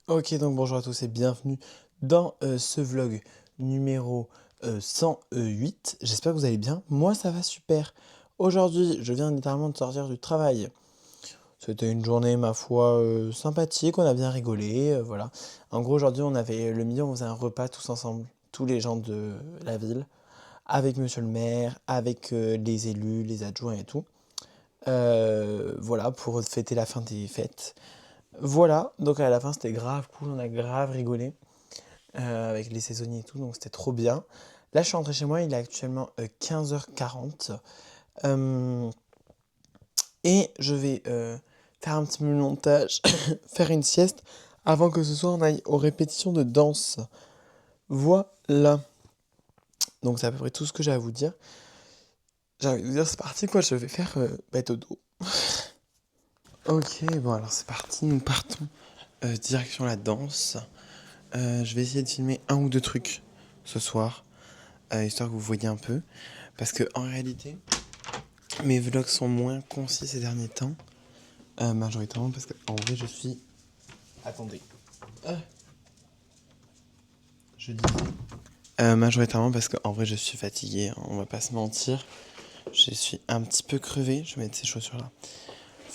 Ok, donc bonjour à tous et bienvenue dans ce vlog numéro 108. J'espère que vous allez bien. Moi, ça va super. Aujourd'hui, je viens littéralement de sortir du travail. C'était une journée, ma foi, sympathique. On a bien rigolé. Voilà. En gros, aujourd'hui, on avait le midi, on faisait un repas tous ensemble, tous les gens de la ville, avec monsieur le maire, avec les élus, les adjoints et tout. Voilà, pour fêter la fin des fêtes. Voilà, donc à la fin c'était grave cool, on a grave rigolé avec les saisonniers et tout, donc c'était trop bien. Là je suis rentré chez moi, il est actuellement 15h40 et je vais faire un petit peu de montage, faire une sieste avant que ce soir on aille aux répétitions de danse. Voilà, donc c'est à peu près tout ce que j'ai à vous dire. J'ai envie de vous dire c'est parti quoi, je vais faire dodo. Ok, bon alors c'est parti, nous partons direction la danse. Je vais essayer de filmer un ou deux trucs ce soir, histoire que vous voyez un peu. Parce que en réalité, mes vlogs sont moins concis ces derniers temps. Majoritairement parce que en vrai je suis. Attendez. Euh, je disais. Majoritairement parce qu'en vrai je suis fatigué, hein, on va pas se mentir. Je suis un petit peu crevé, je vais mettre ces chaussures là.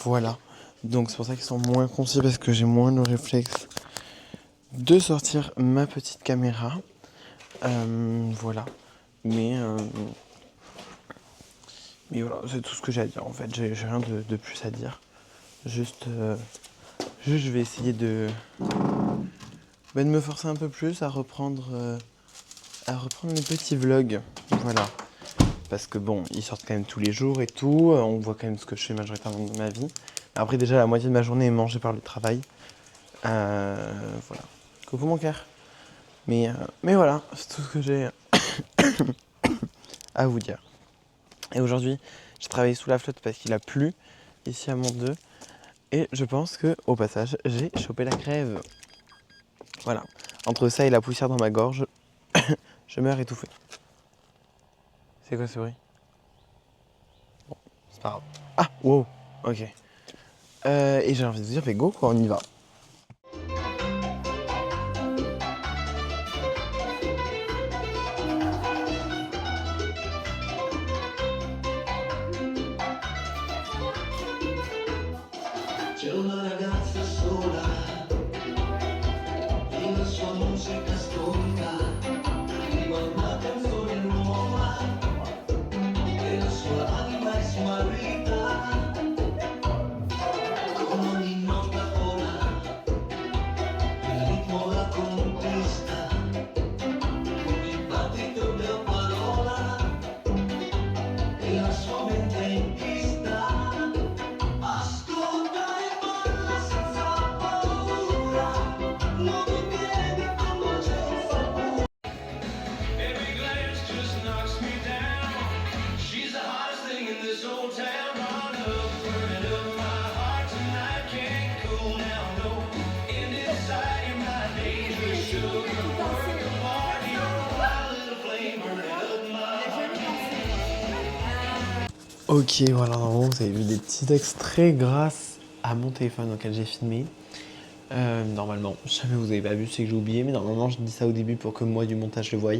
Voilà. Donc c'est pour ça qu'ils sont moins concis parce que j'ai moins le réflexe de sortir ma petite caméra. Voilà. Mais Mais voilà, c'est tout ce que j'ai à dire en fait, j'ai rien de plus à dire. Juste, je vais essayer de me forcer un peu plus à reprendre mes petits vlogs. Voilà. Parce que bon, ils sortent quand même tous les jours et tout, on voit quand même ce que je fais majoritairement de ma vie. Après déjà la moitié de ma journée est mangée par le travail. Voilà. Coucou mon cœur. Mais voilà, c'est tout ce que j'ai à vous dire. Et aujourd'hui, j'ai travaillé sous la flotte parce qu'il a plu ici à Mont 2. Et je pense que, au passage, j'ai chopé la crève. Voilà. Entre ça et la poussière dans ma gorge, je meurs étouffé. C'est quoi ce bruit? Bon, c'est pas grave. Ah, wow, ok. Et j'ai envie de vous dire, mais go, quoi, on y va. C'è una ragazza sola, e la sua musica stonta, scrive una canzone nuova, e la sua anima è smarrita, con ogni nota vola, il ritmo la conquista, il battito della parola, e la sua mente è in pista. Ascolta e balla senza paura, muovi i piedi come c'è un falco. Every glance just knocks me down. She's the hottest thing in this old town. On up, burning up my heart tonight. Can't cool down, no. And inside you're my dangerous sugar. Working hard, you're a wild little flame burning up my heart. Ok, voilà, normalement vous avez vu des petits extraits grâce à mon téléphone auquel j'ai filmé. Normalement, si jamais vous avez pas vu, c'est que j'ai oublié, mais normalement je dis ça au début pour que moi du montage le voie.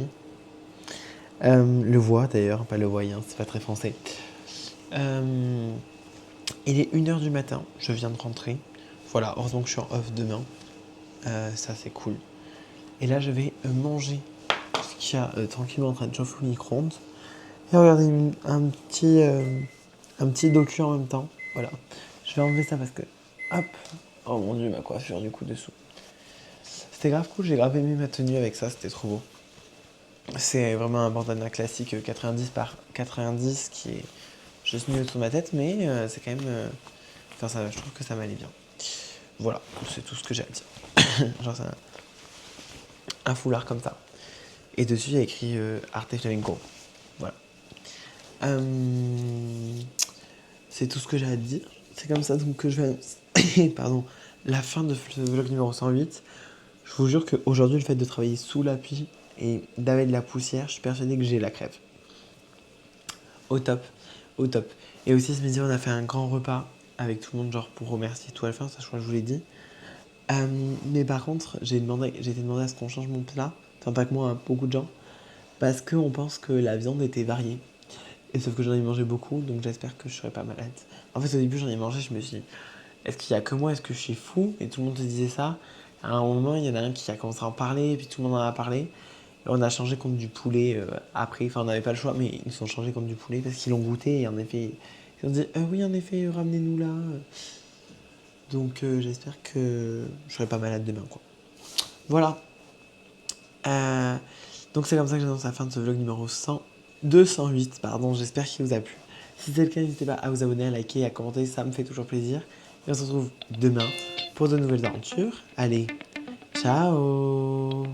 Le voit d'ailleurs, pas le voie, hein, c'est pas très français. Il est 1h du matin, je viens de rentrer. Voilà, heureusement que je suis en off demain. Ça c'est cool. Et là je vais manger ce qu'il y a tranquillement en train de chauffer au micro-ondes. Et regarder un petit docu en même temps. Voilà. Je vais enlever ça parce que. Hop. Oh mon dieu, ma coiffure du coup dessous. C'était grave cool, j'ai grave aimé ma tenue avec ça, c'était trop beau. C'est vraiment un bandana classique 90 par 90 qui est juste mis autour de ma tête, mais c'est quand même. Enfin, ça, je trouve que ça m'allait bien. Voilà, c'est tout ce que j'ai à dire. Genre, c'est un foulard comme ça. Et dessus, il y a écrit Arte Flamenco. Voilà. C'est tout ce que j'ai à dire. C'est comme ça donc que je vais pardon, la fin de ce vlog numéro 108. Je vous jure qu'aujourd'hui, le fait de travailler sous la pluie et d'avoir de la poussière, je suis persuadé que j'ai la crève. Au top, au top. Et aussi ce midi, on a fait un grand repas avec tout le monde, genre pour remercier tout à la fin, ça je crois que je vous l'ai dit. Mais par contre, j'ai été demandé à ce qu'on change mon plat. Enfin, pas que moi, hein, beaucoup de gens. Parce qu'on pense que la viande était variée. Et sauf que j'en ai mangé beaucoup, donc j'espère que je serai pas malade. En fait, au début, j'en ai mangé, je me suis dit, est-ce qu'il y a que moi, est-ce que je suis fou? Et tout le monde se disait ça. À un moment, il y en a un qui a commencé à en parler, et puis tout le monde en a parlé. Et on a changé contre du poulet après. Enfin, on n'avait pas le choix, mais ils se sont changés contre du poulet parce qu'ils l'ont goûté. Et en effet, ils ont dit, oui, en effet, ramenez-nous là. Donc, j'espère que je serai pas malade demain, quoi. Voilà. Euh, donc c'est comme ça que j'annonce la fin de ce vlog numéro 208, pardon, j'espère qu'il vous a plu. Si c'est le cas, n'hésitez pas à vous abonner, à liker, à commenter, ça me fait toujours plaisir. Et on se retrouve demain pour de nouvelles aventures. Allez, ciao!